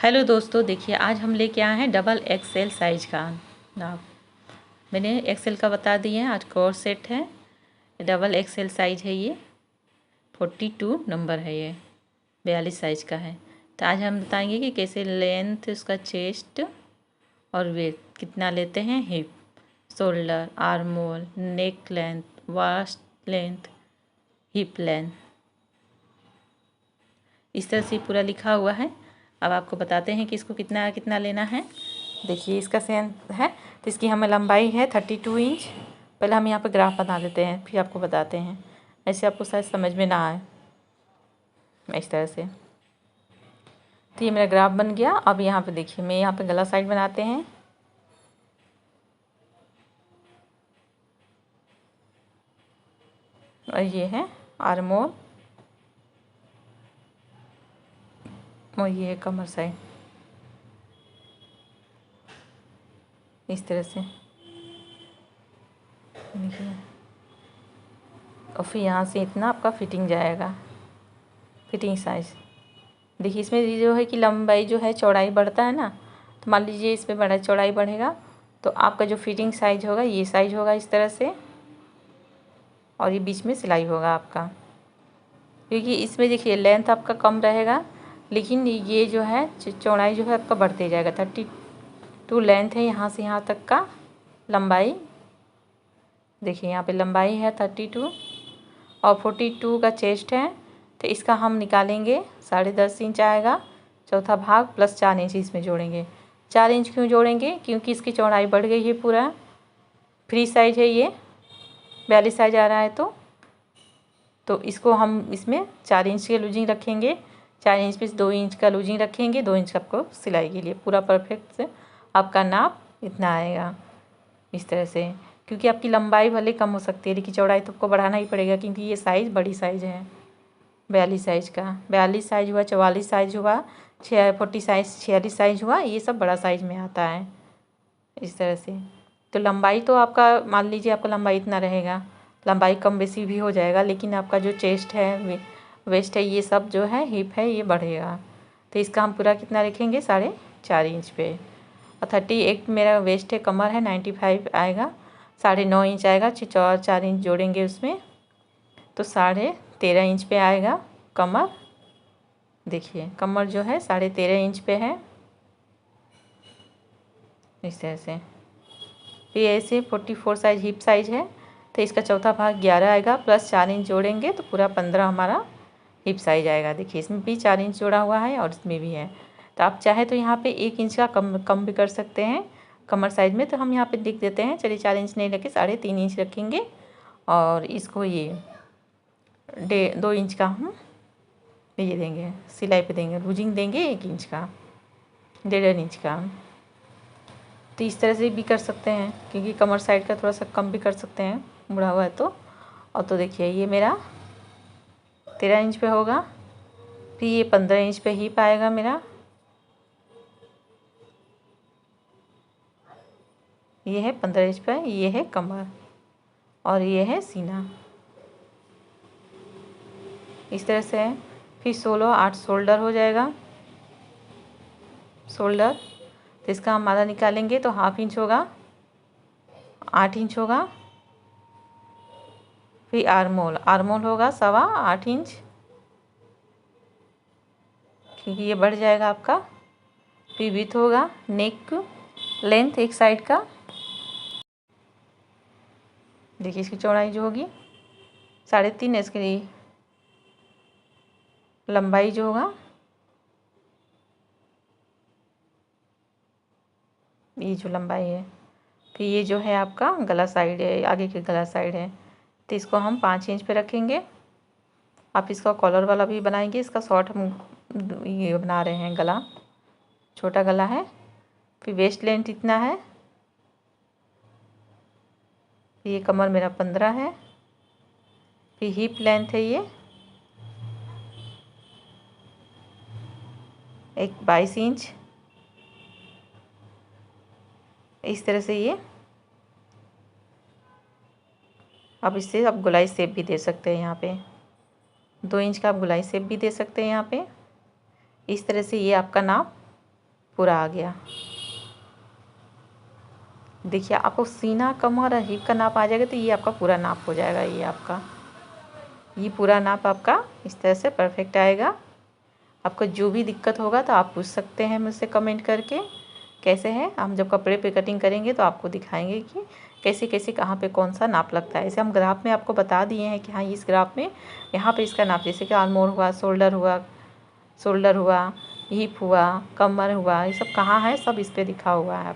Hello दोस्तों, देखिए आज हम लेके आए हैं डबल एक्सएल साइज का नाप। मैंने एक्सएल का बता दिए हैं। आज कोर्स सेट है, डबल एक्सएल साइज है। ये 42 नंबर है, ये 42 साइज का है। तो आज हम बताएंगे कि कैसे लेंथ उसका चेस्ट और वेट कितना लेते हैं, hip, shoulder, armhole, neck length, waist length, hip length, इस तरह से पूरा लिखा हुआ है। अब आपको बताते हैं कि इसको कितना कितना लेना है। देखिए इसका सेंस है, तो इसकी हमें लंबाई है 32 इंच। पहले हम यहाँ पे ग्राफ बना देते हैं, फिर आपको बताते हैं। ऐसे आपको शायद समझ में ना आए इस तरह से। तो ये मेरा ग्राफ बन गया। अब यहाँ पे देखिए, मैं यहाँ पे गला साइड बनाते हैं। और ये है आर्म होल और ये है कमर साइड, इस तरह से देखिए। और फिर यहाँ से इतना आपका फिटिंग जाएगा, फिटिंग साइज। देखिए इसमें ये जो है कि लंबाई जो है चौड़ाई बढ़ता है ना, तो मान लीजिए इसमें बड़ा चौड़ाई बढ़ेगा तो आपका जो फिटिंग साइज होगा ये साइज होगा इस तरह से। और ये बीच में सिलाई होगा आपका, क्योंकि इसमें देखिए लेंथ आपका कम रहेगा, लेकिन ये जो है चौड़ाई जो है आपका बढ़ते जाएगा। 32 लेंथ है यहाँ से यहाँ तक का लंबाई। देखिए यहाँ पे लंबाई है 32 और 42 का चेस्ट है। तो इसका हम निकालेंगे 10.5 इंच आएगा, चौथा भाग प्लस 4 इंच इसमें जोड़ेंगे। 4 इंच क्यों जोड़ेंगे? क्योंकि इसकी चौड़ाई बढ़ गई है। पूरा फ्री साइज है ये, 42 साइज आ रहा है। तो इसको हम इसमें 4 इंच के लूजिंग रखेंगे। 4 इंच पे 2 इंच का लूजिंग रखेंगे। 2 इंच आपको सिलाई के लिए पूरा परफेक्ट से आपका नाप इतना आएगा इस तरह से। क्योंकि आपकी लंबाई भले कम हो सकती है, लेकिन चौड़ाई तो आपको बढ़ाना ही पड़ेगा, क्योंकि ये साइज़ बड़ी साइज़ है 42 साइज का। 42 साइज हुआ, 44 साइज हुआ, 40 साइज, 46 साइज हुआ, ये सब बड़ा साइज में आता है इस तरह से। तो लंबाई तो आपका मान लीजिए आपका लंबाई इतना रहेगा, लंबाई कम बेसी भी हो जाएगा, लेकिन आपका जो चेस्ट है, वेस्ट है, ये सब जो है, हिप है, ये बढ़ेगा। तो इसका हम पूरा कितना रखेंगे 4.5 इंच पे। और 38 मेरा वेस्ट है, कमर है 95 आएगा, 9.5 इंच आएगा। 4 इंच जोड़ेंगे उसमें तो 13.5 इंच पे आएगा कमर। देखिए कमर जो है 13.5 इंच पे है इस तरह से। फिर ऐसे 44 साइज हिप साइज है, तो इसका चौथा भाग 11 आएगा, प्लस 4 इंच जोड़ेंगे तो पूरा 15 हमारा हिप साइज आएगा। देखिए इसमें भी 4 इंच जोड़ा हुआ है और इसमें भी है। तो आप चाहे तो यहाँ पे 1 इंच का कम भी कर सकते हैं कमर साइज में। तो हम यहाँ पे लिख देते हैं, चलिए 4 इंच नहीं रखें, 3.5 इंच रखेंगे। और इसको ये 2 इंच का हम ये देंगे, सिलाई पे देंगे, लूजिंग देंगे 1 इंच का, 1.5 इंच का। तो इस तरह से भी कर सकते हैं, क्योंकि कमर साइड का थोड़ा सा कम भी कर सकते हैं, मुड़ा हुआ है तो। और तो देखिए ये मेरा 13 इंच पे होगा। फिर ये 15 इंच पे हिप आएगा मेरा। ये है 15 इंच पे, ये है कमर और ये है सीना, इस तरह से है। फिर 8 शोल्डर हो जाएगा। शोल्डर तो इसका हम आधा निकालेंगे तो 1/2 इंच होगा, 8 इंच होगा। फिर आर्म होल होगा 8.25 इंच, क्योंकि ये बढ़ जाएगा आपका। फिर विड्थ होगा, नेक लेंथ एक साइड का, देखिए इसकी चौड़ाई जो होगी 3.5, इसके लिए लंबाई जो होगा ये जो लंबाई है। फिर ये जो है आपका गला साइड है, आगे की गला साइड है, तो इसको हम 5 इंच पे रखेंगे। आप इसका कॉलर वाला भी बनाएंगे, इसका शॉर्ट हम ये बना रहे हैं, गला छोटा गला है। फिर वेस्ट लेंथ इतना है। ये कमर मेरा 15 है। फिर हिप लेंथ है ये 22 इंच, इस तरह से ये। अब इससे आप गोलाई शेप भी दे सकते हैं, यहाँ पे 2 इंच का आप गोलाई शेप भी दे सकते हैं यहाँ पे। इस तरह से ये आपका नाप पूरा आ गया। देखिए आपको सीना, कमर और हिप का नाप आ जाएगा तो ये आपका पूरा नाप हो जाएगा। ये पूरा नाप आपका इस तरह से परफेक्ट आएगा। आपको जो भी दिक्कत होगा तो आप पूछ सकते हैं मुझसे कमेंट करके कैसे है। हम जब कपड़े पे कटिंग करेंगे तो आपको दिखाएंगे कि कैसे कैसे कहाँ पे कौन सा नाप लगता है। ऐसे हम ग्राफ में आपको बता दिए हैं कि हाँ इस ग्राफ में यहाँ पे इसका नाप, जैसे कि आर्म होल हुआ, शोल्डर हुआ, हिप हुआ, कमर हुआ, ये सब कहाँ है, सब इस पर लिखा हुआ है।